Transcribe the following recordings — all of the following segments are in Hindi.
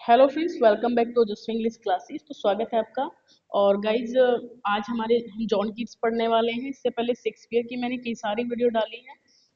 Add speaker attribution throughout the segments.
Speaker 1: Hello friends, welcome back to just English classes. तो स्वागत है आपका। और गाइज, आज हम जॉन कीट्स पढ़ने वाले हैं। इससे पहले शेक्सपियर की मैंने कई सारी वीडियो डाली है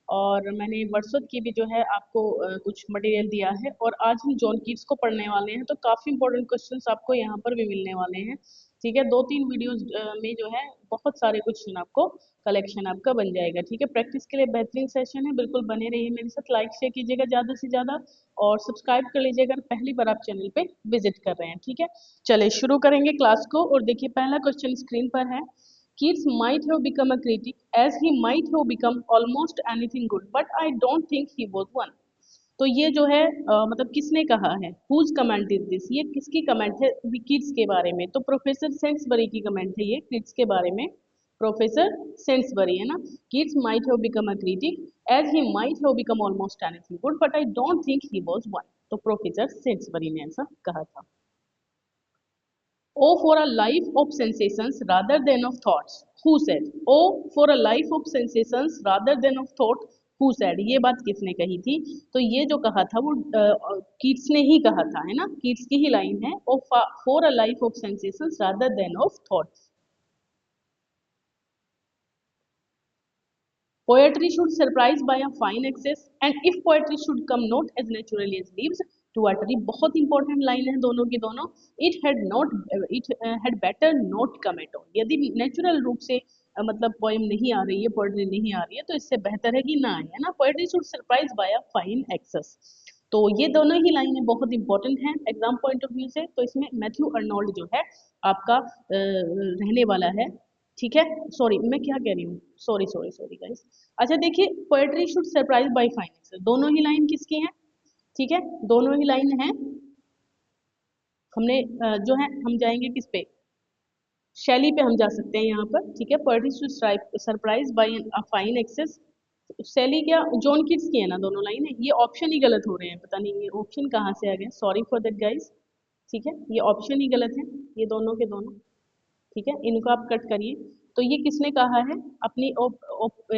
Speaker 1: और मैंने वर्ड्सवर्थ की भी जो है आपको कुछ मटेरियल दिया है। और आज हम जॉन कीट्स को पढ़ने वाले हैं, तो काफ़ी इंपॉर्टेंट क्वेश्चंस आपको यहाँ पर भी मिलने वाले हैं। ठीक है, दो तीन वीडियोज में जो है बहुत सारे क्वेश्चन आपको कलेक्शन आपका बन जाएगा। ठीक है, प्रैक्टिस के लिए बेहतरीन सेशन है, बिल्कुल बने रहिए मेरे साथ। लाइक शेयर कीजिएगा ज़्यादा से ज़्यादा और सब्सक्राइब कर लीजिएगा अगर पहली बार आप चैनल पे विजिट कर रहे हैं। ठीक है, चलिए शुरू करेंगे क्लास को। और देखिए, पहला क्वेश्चन स्क्रीन पर है। Keats might have become a critic as he might have become almost anything good, but I don't think he was one. तो ये जो है मतलब किसने कहा है? Whose comment is this? ये किसकी कमेंट है कीट्स के बारे में? तो प्रोफेसर सेंसबरी की कमेंट है ये कीट्स के बारे में। प्रोफेसर सेंसबरी है ना। Keats might have become a critic as he might have become almost anything good but I don't think he was one. तो प्रोफेसर सेंसबरी ने ऐसा कहा था। O for a life of sensations rather than of thoughts. Who said? O for a life of sensations rather than of thought. Who said? ये बात किसने कही थी? तो ये जो कहा था वो कीट्स ने ही कहा था, है ना। कीट्स की ही लाइन है, O for a life of sensations rather than of thoughts. Poetry should surprise by a fine excess, and if poetry should come not as naturally as leaves to watery, बहुत इंपॉर्टेंट लाइन है दोनों की दोनों। It had better not come at all. यदि नेचुरल रूप से मतलब पोएम नहीं आ रही है, पोएट्री नहीं आ रही है, तो इससे बेहतर है कि ना आए, है ना। Poetry should surprise by a fine excess. तो ये दोनों ही लाइनें बहुत इंपॉर्टेंट हैं एग्जाम पॉइंट ऑफ व्यू से। तो इसमें मैथ्यू अर्नोल्ड जो है आपका रहने वाला है। ठीक है, सॉरी मैं क्या कह रही हूँ, सॉरी सॉरी सॉरी गाइस। अच्छा देखिए, poetry should surprise by finance, दोनों ही लाइन किसकी हैं? ठीक है, दोनों ही लाइन हैं। हमने जो है हम जाएंगे किस पे? शैली पे हम जा सकते हैं यहाँ पर। ठीक है, poetry should surprise by a fine excess. Shelley क्या जॉन किट्स की है ना दोनों लाइन है। ये ऑप्शन ही गलत हो रहे हैं, पता नहीं ये ऑप्शन कहाँ से आ गए, सॉरी फॉर दैट गाइस। ठीक है, ये ऑप्शन ही गलत है, ये दोनों के दोनों। ठीक है, इनको आप कट करिए। तो ये किसने कहा है? अपनी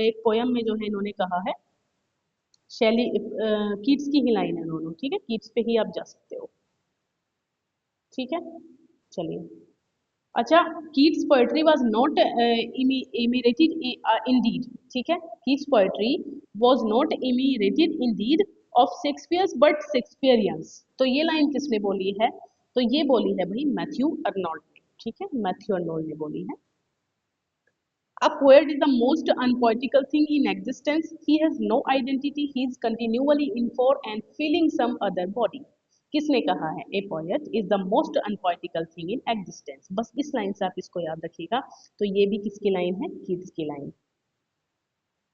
Speaker 1: एक पोयम में जो है इन्होंने कहा है। शैली कीट्स की ही लाइन है दोनों। ठीक है, कीट्स पे ही आप जा सकते हो। ठीक है, चलिए। अच्छा, Keats poetry was not imitated indeed. ठीक है, Keats poetry was not imitated indeed of Shakespeare's but Shakespearians. तो ये लाइन किसने बोली है? तो ये बोली है भाई मैथ्यू अर्नोल्ड ने। ठीक है, मैथ्यू अर्नोल्ड ने बोली है। A poet is the most unpoetical thing in existence. He has no identity. He is continually in for and feeling some other body. किसने कहा है? A poet is the most unpoetical thing in existence. बस इस लाइन से आप इसको याद रखिएगा। तो ये भी किसकी लाइन है? कीट्स की लाइन।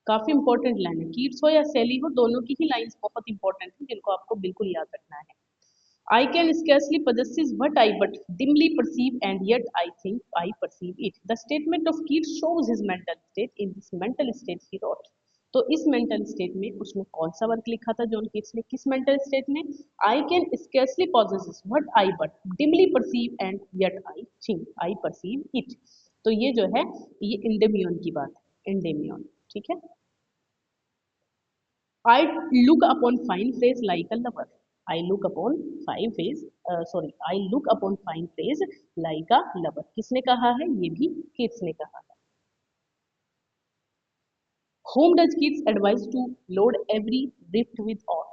Speaker 1: काफी इंपॉर्टेंट लाइन है, कीट्स हो या शैली हो, दोनों की ही लाइंस बहुत इंपॉर्टेंट है जिनको आपको बिल्कुल याद रखना है। I can scarcely possess what I but dimly perceive, and yet I think I perceive it. The statement of Keats shows his mental state. In this mental state he wrote. तो इस मेंटल स्टेट में उसने कौन सा वर्क लिखा था जॉन कीट्स ने? किस मेंटल स्टेट में? I can scarcely possess what I but dimly perceive and yet I think I perceive it. तो ये जो है ये इंडेमियन की बात है, इंडेमियन। ठीक है, I look upon fine face like a lover. I look upon fine face, I look upon fine face like a lover. किसने कहा है? ये भी किड्स ने कहा है। Whom does kids advise to load every rift with all?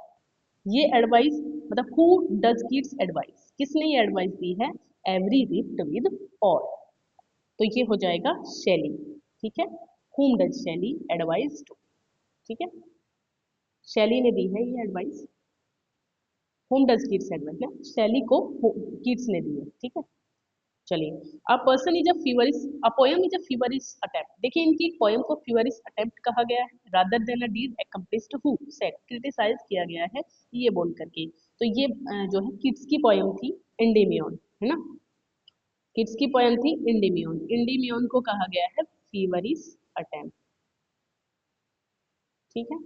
Speaker 1: ये एडवाइस मतलब who does kids advise? किसने ये एडवाइस दी है? Every rift with all. तो ये हो जाएगा शैली। ठीक है, whom does शैली advise to? ठीक है, शैली ने दी है ये advice. Home does kids advice ना, शैली को किड्स ने दी है। ठीक है, चलिए। A person is a feverish, a poem is a feverish attempt. देखिए, इनकी पोयम को फीवरिश अटेम्प्ट कहा गया है rather than a deed accomplished who said, criticise किया गया है ये बोल करके। तो ये जो है किड्स की पोयम थी इंडेमियन, है ना। किड्स की पोयम थी इंडेमियन। इंडेमियन को कहा गया है फीवरिश अटेम्प्ट। ठीक है,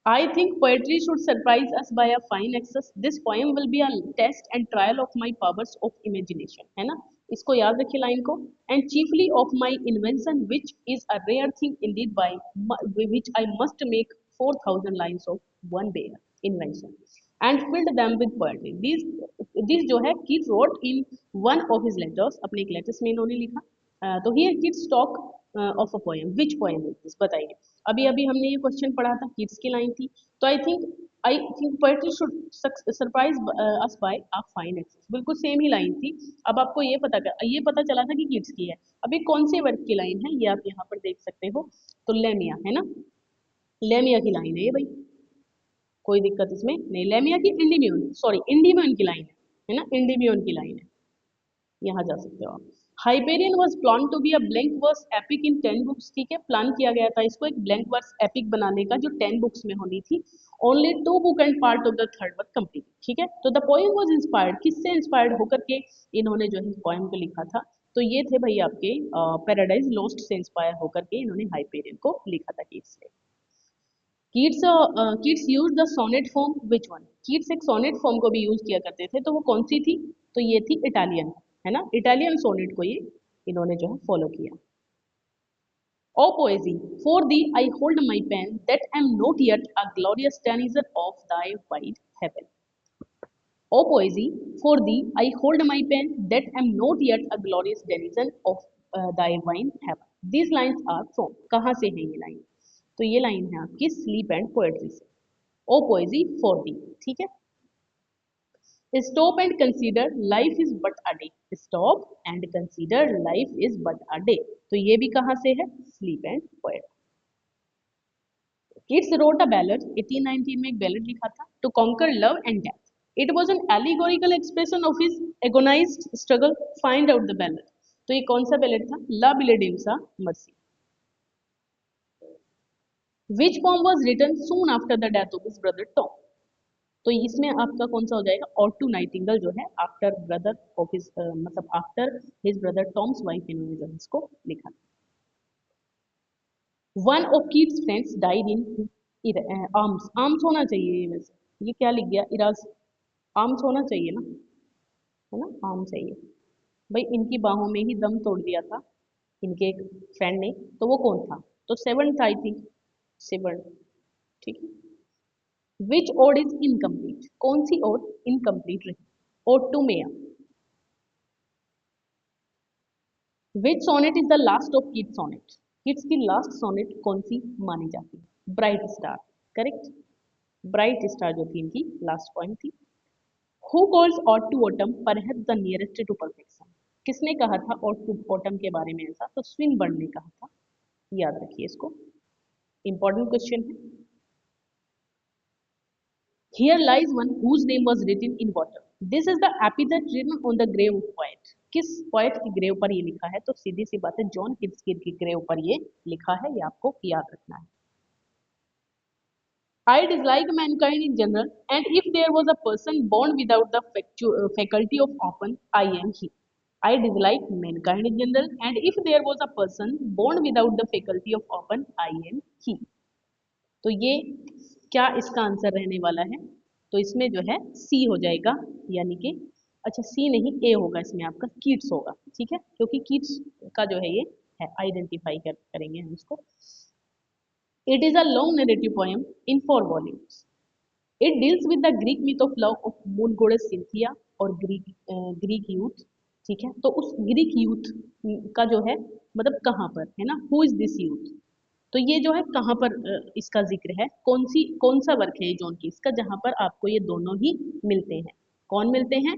Speaker 1: I think poetry should surprise us by a fine excess. This poem will be a test and trial of my powers of imagination. है ना, इसको याद रखिए लाइन को। And chiefly of my invention, which is a rare thing indeed, by which I must make 4,000 lines of one bare invention and filled them with poetry. This जो है Keats wrote in one of his letters, अपने एक लेटर्स में इन्होंने लिखा। तो here Keats talk of a poem, which poem is this, बताइए। अभी अभी हमने ये क्वेश्चन पढ़ा था, कीट्स की लाइन थी। तो I think poetry should surprise us by a fine excess, बिल्कुल सेम ही लाइन थी। अब आपको ये पता चला था कि कीट्स की है। अभी कौन से वर्क की लाइन है ये आप यहाँ पर देख सकते हो, तो लेमिया है ना, लेमिया की लाइन है ये भाई, कोई दिक्कत इसमें नहीं। लेमिया की इंडीमियन, सॉरी इंडीमियन की लाइन है ना, इंडीमियन की लाइन है, यहाँ जा सकते हो आप। Hyperion was plan to be a blank verse epic in 10 books, ठीक है, प्लान किया गया था इसको एक ब्लैंक वर्स एपिक बनाने का जो 10 बुक्स में होनी थी। Only 2 book and part of the third work complete, ठीक है। तो द पोएम वॉज इंस्पायर्ड, किससे इंस्पायर्ड होकर के इन्होंने जो है पोएम को लिखा था, तो ये थे भाई आपके पैराडाइज लॉस्ट से इंस्पायर होकर के इन्होंने हाइपेरियन को लिखा था कीट्स ने। Keats use the sonnet form, which one, Keats एक सोनेट फॉर्म को भी यूज किया करते थे, तो वो कौन सी थी, तो ये थी इटालियन, है ना, इटालियन सोनेट को ये इन्होंने जो है फॉलो किया। O poesy for thee I hold my pen that am not yet a glorious denizen of thy wide heaven. O poesy for thee I hold my pen that am not yet a glorious denizen of thy wide heaven. This lines are from, कहाँ से है ये लाइन, तो ये लाइन है आपकी स्लीप एंड पोएट्री से। ओ पोएजी फॉर दी, ठीक है। Stop and consider life is but a day, stop and consider life is but a day, तो ये भी कहां से है, sleep and poetry. Keats wrote a ballad, 1819 में एक बैलेड लिखा था, to conquer love and death. It was an allegorical expression of his agonised struggle, find out the ballad. तो ये कौन सा बैलेड था, La Belle Dame sans Merci. Which poem was written soon after the death of his brother Tom? तो इसमें आपका कौन सा हो जाएगा, ऑटू नाइटिंगल जो है आफ्टर ब्रदर ऑफ हिज, मतलब after his brother Tom's wife इन्होंने जो है इसको लिखा। One of Keats friends died in arms, arms होना चाहिए ये, वैसे ये क्या लिख गया, इराज, आर्म्स होना चाहिए ना, है ना, आर्म चाहिए भाई। इनकी बाहों में ही दम तोड़ दिया था इनके एक फ्रेंड ने, तो वो कौन था, तो सेवन था आई थिंक, सेवन, ठीक है। विच ओड इज इनकम्प्लीट, कौन सी ओड इनकम्प्लीट रही, ode to Maia. Which sonnet is the last of Keats sonnet, Keats की लास्ट सोनेट कौन सी मानी जाती है, bright star, correct, bright star जो थी इनकी लास्ट पॉइंट थी। Who calls ode to autumn perhaps the nearest to perfection, किसने कहा था ऑट टू ऑटम के बारे में ऐसा, तो स्विनबर्न ने कहा था, याद रखिए इसको, इंपॉर्टेंट क्वेश्चन है। Here lies one whose name was written in water. This is the epithet written on the grave of poet. किस poet की grave पर ये लिखा है, तो सीधी सी बात है जॉन किट्सकिर की grave पर ये लिखा है, ये आपको याद रखना है। I dislike mankind in general, and if there was a person born without the faculty of often, I am he. I dislike mankind in general, and if there was a person born without the faculty of often, I am he. तो ये क्या इसका आंसर रहने वाला है, तो इसमें जो है सी हो जाएगा, यानी कि अच्छा सी नहीं ए होगा, इसमें आपका कीट्स होगा, ठीक है, क्योंकि कीट्स का जो है ये है, आइडेंटिफाई करेंगे हम इसको। It is a long narrative poem in 4 volumes. It deals with the Greek myth of love of moon गोडेस Cynthia और ग्रीक यूथ, ठीक है। तो उस ग्रीक यूथ का जो है मतलब कहाँ पर है ना, हु इज दिस यूथ, तो ये जो है कहाँ पर इसका जिक्र है, कौन सा वर्क है ये जॉन कीट्स का जहाँ पर आपको ये दोनों ही मिलते हैं। कौन मिलते हैं,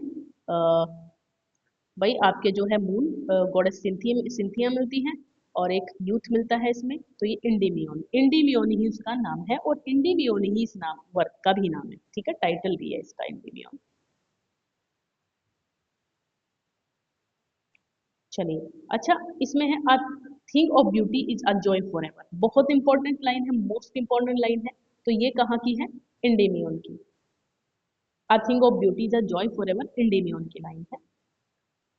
Speaker 1: भाई आपके जो है मून गॉडेस सिंथिया मिलती हैं, और एक यूथ मिलता है इसमें, तो ये इंडीमियोन ही इसका नाम है, और इंडीमियोन ही इस नाम वर्क का भी नाम है, ठीक है, टाइटल भी है इसका इंडीमियोन। चलिए अच्छा, इसमें है a thing of beauty is a joy for ever, बहुत इंपॉर्टेंट लाइन है, मोस्ट इंपॉर्टेंट लाइन है, तो ये कहाँ की है, इंडेमियन की। A thing of beauty is a joy for ever, Endymion की लाइन है।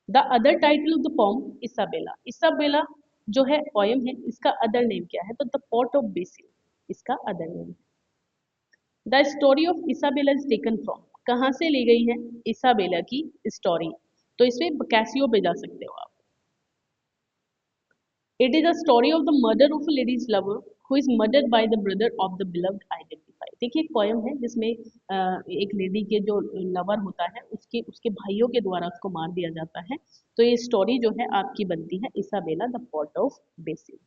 Speaker 1: The other title of the poem Isabella, Isabella जो है पोएम है, इसका अदर नेम क्या है, तो द पोर्ट ऑफ बेसिल इसका अदर नेम है। The story of Isabella is taken from, कहाँ से ली गई है इसाबेला की स्टोरी, तो इसमें कैसियो पे जा सकते हो आप। It is a story of the murder of a lady's lover who is murdered by the brother of the beloved identify। देखिए एक पोयम है जिसमें एक लेडी के जो लवर होता है उसके उसके भाइयों के द्वारा उसको मार दिया जाता है। तो ये स्टोरी जो है आपकी बनती है Isabella the pot of BECIL.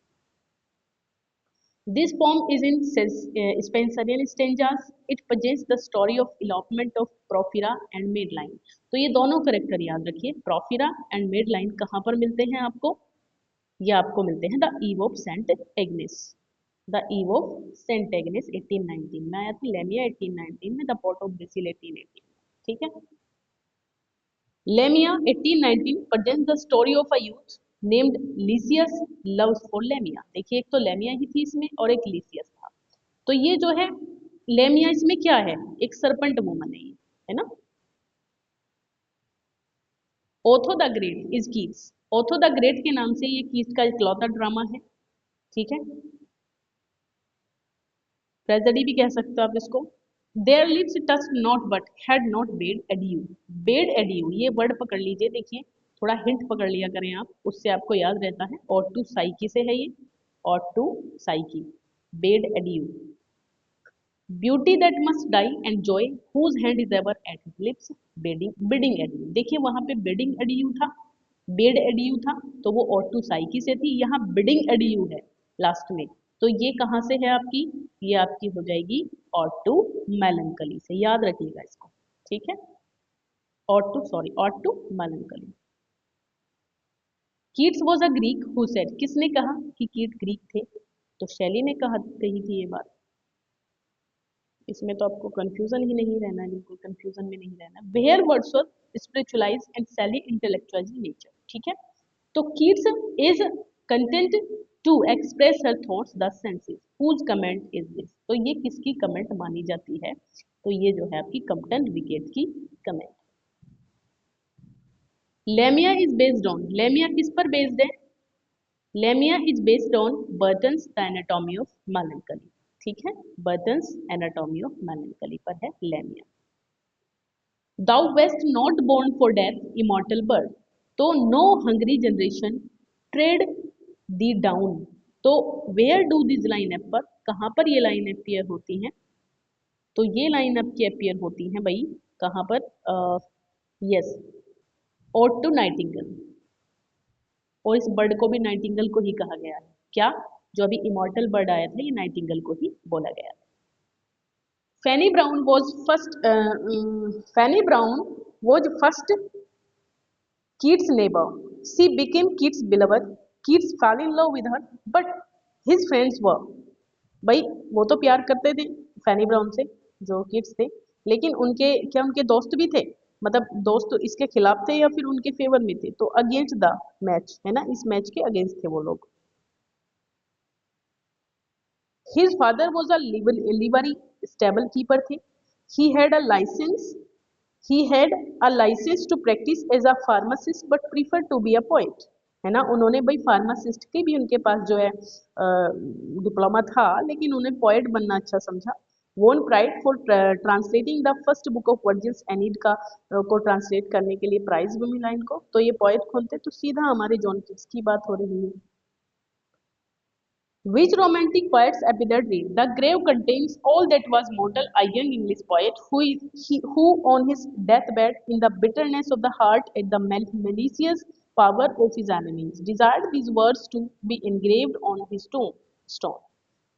Speaker 1: This poem is in Spenserian stanzas. It presents the story of elopement of Porphyra and Madeline। तो ये दोनों करेक्टर याद रखिए, Porphyra and Madeline कहाँ पर मिलते हैं आपको? ये आपको मिलते हैं the eve of Saint Agnes. The eve of Saint Agnes 1819 में आया था, लेमिया 1819 में, द पॉट ऑफ बेसिल 1818। ठीक है। Lamia 1819 presents the story of a youth named Lysias loves for Lamia. देखिए एक तो लेमिया ही थी इसमें और एक लीसियस था। तो ये जो है लेमिया इसमें क्या है, एक सरपेंट वुमन है ना। Otho the Great is Keats. Otho the Great के नाम से ये कीट्स का इकलौता ड्रामा है। ठीक है, ट्रेजेडी भी कह सकते हो आप इसको। Their lips touch not but had not bade adieu. Bade adieu ये वर्ड पकड़ लीजिए, देखिए थोड़ा हिंट पकड़ लिया करें आप, उससे आपको याद रहता है। और टू साइकी से है ये, और to Psyche, bade adieu. Beauty that must die and joy whose hand is ever at his lips, bidding bidding adieu. देखिए वहां पे बिडिंग एडियू था, बेड एडियू था, तो वो और टू साइकी से थी, यहाँ बिडिंग एडियू है लास्ट में। तो ये कहाँ से है आपकी, ये आपकी हो जाएगी और टू मेलंकली से, याद रखिएगा इसको। ठीक है, ode to sorrow ode to melancholy. Keats was a Greek who said, किसने कहा कि कीट ग्रीक थे? तो शैली ने कही थी ये बात। इसमें तो आपको कंफ्यूजन ही नहीं रहना है, बिल्कुल कंफ्यूजन में नहीं रहना। Where Wordsworth spiritualize and Shelley intellectualize nature. ठीक है, तो Keats is content to express her thoughts the senses whose comment is this. तो ये किसकी कमेंट मानी जाती है? तो ये जो है आपकी कंप्टन विकेट की comment. Lamia is based on, Lamia किस पर बेस्ड है? Lamia is based on Burton's the anatomy of melancholy. ठीक है, बर्टन्स एनाटॉमी ऑफ मेलंकली पर है Lamia. Thou wast not born for death, immortal bird, तो no hungry generation tread thee down। तो where do these line appear, कहाँ पर ये लाइन अपियर होती हैं? तो ये लाइन आपकी अपियर होती हैं भाई कहाँ पर? Yes, ode to nightingale. और इस बर्ड को भी नाइटिंगल को ही कहा गया है। क्या, जो अभी इमॉर्टल बर्ड आया था ये नाइटिंगल को ही बोला गया है। Fanny Brown was first, Fanny Brown was first Keats' neighbor. She became Keats' beloved. Keats fell in love with her, but his friends were, भाई वो तो प्यार करते थे फैनी ब्राउन से, जो किड्स थे, लेकिन उनके क्या उनके दोस्त भी थे? मतलब दोस्त इसके खिलाफ थे या फिर उनके फेवर में थे? तो अगेंस्ट द मैच है ना, इस मैच के अगेंस्ट थे वो लोग। His father was a livery stable keeper थे। He had a licence he had a licence to practise as a pharmacist but prefer to be a poet, है ना। उन्होंने भाई फार्मासिस्ट की भी उनके पास जो है डिप्लोमा था, लेकिन उन्हें पोइट बनना अच्छा समझा। वोन pride for translating the first book of वर्जिल्स एनीड का को ट्रांसलेट करने के लिए प्राइज भी मिला इनको। तो ये पोइट कौन थे? तो सीधा हमारे जॉन कीट्स की बात हो रही है। Which romantic poet's epithet read? The grave contains all that was mortal, a young English poet who on his deathbed, in the bitterness of the heart at the malicious power of his enemies, desired these words to be engraved on his tombstone.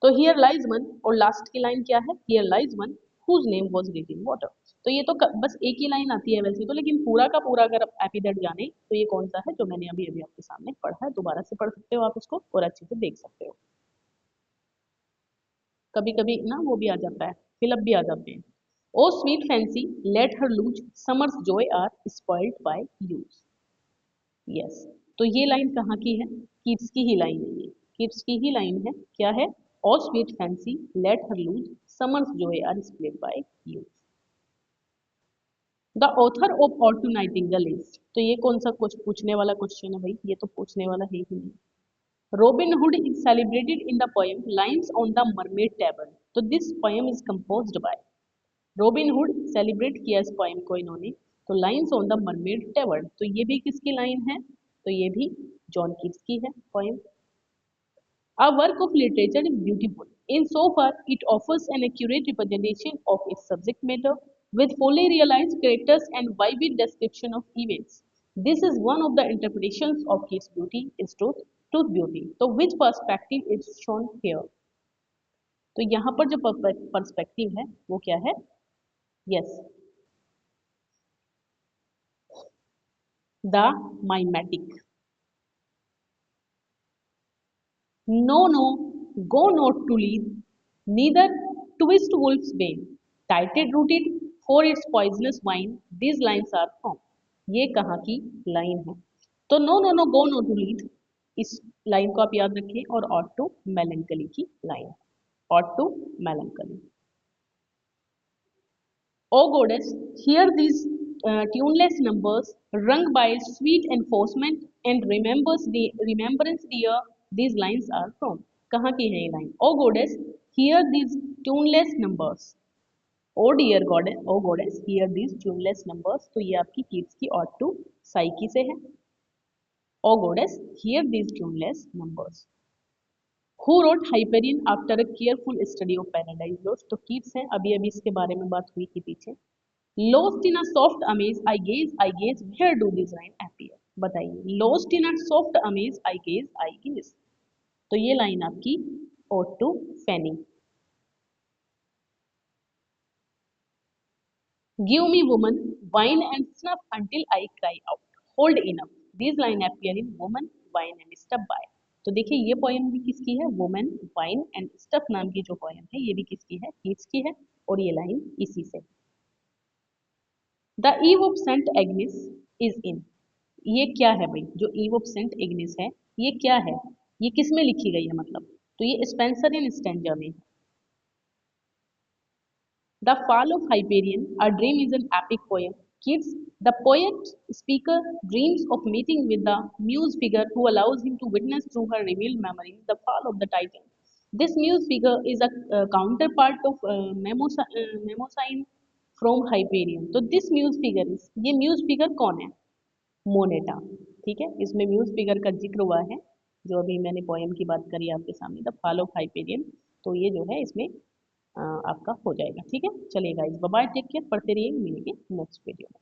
Speaker 1: तो here lies one, और लास्ट की लाइन क्या है? Here lies one whose name was written in water। तो ये तो बस एक ही लाइन आती है वैसे तो, लेकिन पूरा का पूरा अगर आप एपिथेट जाने तो ये कौन सा है जो मैंने अभी अभी आपके सामने पढ़ा है। दोबारा से पढ़ सकते हो आप इसको और अच्छे से देख सकते हो। कभी कभी ना वो भी आ जाता है, फिलअप भी आ जाते हैं। O sweet fancy let her loose summer's joy are spoiled by use. Yes, तो ये लाइन कहाँ की है? किड्स की ही लाइन है, ये किड्स की ही लाइन है। क्या है? O sweet fancy let her loose summer's joy are spoiled by use. The author of ode to nightingale is, तो ये कौन सा कुछ पूछने वाला क्वेश्चन है भाई? ये तो पूछने वाला है ही नहीं। Robin Hood is celebrated in the poem Lines on the Mermaid Tavern। तो this poem is composed by Robin Hood, celebrate किया इस poem को इन्होंने तो Lines on the Mermaid Tavern। तो ये भी किसकी लाइन है? तो ये भी जॉन कीट्स की है poem। A work of literature is beautiful insofar it offers an accurate representation of its subject matter with fully realized characters and vivid description of events. This is one of the interpretations of Keats' beauty is truth beauty. So which perspective is shown here? तो यहाँ पर जो पर्सपेक्टिव है वो क्या है? Yes, the mimetic. No, no, go not to lead, neither twist wolf's bane. Tighted rooted for its poisonous wine, these lines are from. ये कहाँ की लाइन है? तो no no no go no to Lethe, इस लाइन को आप याद रखिए, और ऑट टू मेलनकली की line, ode to melancholy. O goddess, hear these tuneless numbers rung by sweet enforcement and remembrance dear these lines are from. कहाँ की है ये line? O goddess, hear these tuneless numbers. O dear goddess, O goddess, hear these tuneless numbers. तो ये आपकी कीट्स की ought to साइकी से है. O goddess, hear these tuneless numbers. Who wrote Hyperion after a careful study of Paradise Lost? तो कीट्स है, अभी अभी इसके बारे में बात हुई थी पीछे. Lost in a soft amaze, I gaze, where do these lines appear? बताइए, lost in a soft amaze, I gaze. तो ये लाइन आपकी ought to Fanny. Give me woman, wine and snuff until I cry out. Hold enough. These lines appear in woman, wine and stuff by. तो देखिए ये पोएम भी किसकी है? वुमन, वाइन एंड स्टफ नाम की जो पोएम है ये भी किसकी है? कीट्स की है, और ये लाइन इसी से. The eve of Saint Agnes is in. ये क्या है भाई? जो ईव ऑफ सेंट एग्निस है ये क्या है? ये किस में लिखी गई है मतलब? तो ये स्पेंसरियन स्टैंजा में. The fall of Hyperion a dream is an epic poem. Kids, the poet speaker dreams of meeting with the muse figure who allows him to witness through her revealed memories the fall of the Titan. This muse figure is a counterpart of Mnemosyne from Hyperion. तो this muse figure is, ये muse figure कौन है? मोनेटा. ठीक है, इसमें म्यूज फिगर का जिक्र हुआ है जो अभी मैंने पोएम की बात करी आपके सामने, द फॉल ऑफ हाइपेरियन. तो ये जो है इसमें आपका हो जाएगा. ठीक है, चलिए guys, bye bye, take care, पढ़ते रहिए, मिलेंगे नेक्स्ट वीडियो में.